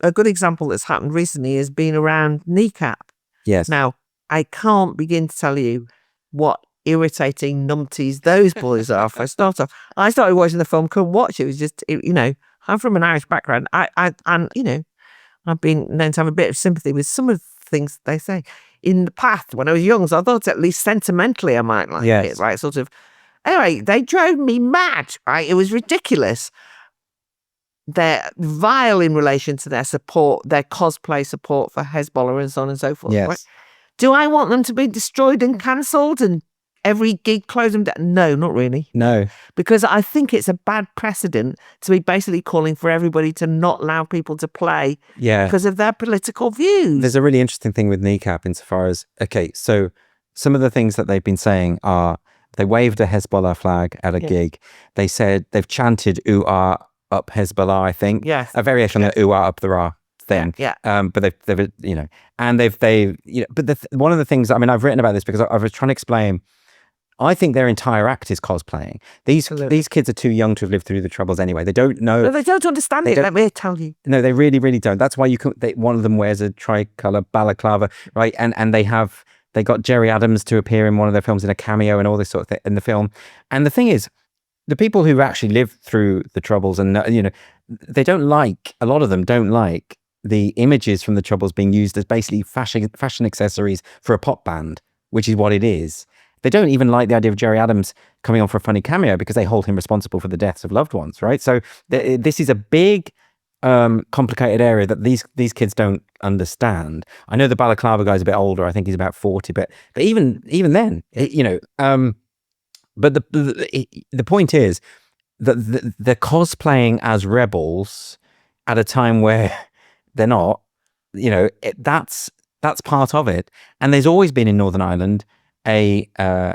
a good example that's happened recently has been around Kneecap. Yes. Now, I can't begin to tell you what irritating numpties those boys are. For a starter, I started watching the film, couldn't watch it. It was just, I'm from an Irish background. And I've been known to have a bit of sympathy with some of the things they say in the past when I was young. So I thought at least sentimentally I might like it, right? Sort of. Anyway, they drove me mad, right? It was ridiculous. They're vile in relation to their support, their cosplay support for Hezbollah and so on and so forth. Yes. Right? Do I want them to be destroyed and cancelled and every gig closed them down? No, not really. No. Because I think it's a bad precedent to be basically calling for everybody to not allow people to play because of their political views. There's a really interesting thing with Kneecap insofar as, okay, so some of the things that they've been saying are they waved a Hezbollah flag at a gig. They said they've chanted "ooh ah up Hezbollah," I think. Yes. A variation on the "ooh ah up the Ra" thing. Yeah. But they've and they've but one of the things, I mean, I've written about this because I was trying to explain. I think their entire act is cosplaying. These kids are too young to have lived through the Troubles anyway. They don't know. No, they don't understand it. Let me tell you. No, they really, really don't. That's why one of them wears a tricolor balaclava, right? And they got Jerry Adams to appear in one of their films in a cameo and all this sort of thing in the film. And the thing is, the people who actually lived through the Troubles and they don't like, a lot of them don't like the images from the Troubles being used as basically fashion accessories for a pop band, which is what it is. They don't even like the idea of Jerry Adams coming on for a funny cameo because they hold him responsible for the deaths of loved ones, right? So this is a big, complicated area that these kids don't understand. I know the balaclava guy's a bit older. I think he's about 40, but even then, but the point is that they're cosplaying as rebels at a time where they're not. That's part of it. And there's always been in Northern Ireland a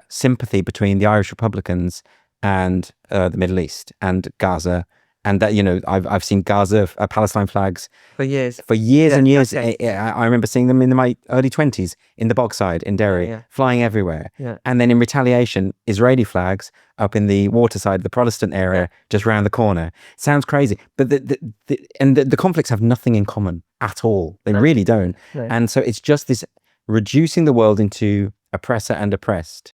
sympathy between the Irish Republicans and the Middle East and Gaza, and that I've seen Gaza Palestine flags for years and years. I remember seeing them in my early 20s in the Bogside in Derry, flying everywhere. And then in retaliation, Israeli flags up in the waterside, the Protestant area, just round the corner. Sounds crazy, but the conflicts have nothing in common at all. They really don't. And so it's just this reducing the world into oppressor and oppressed.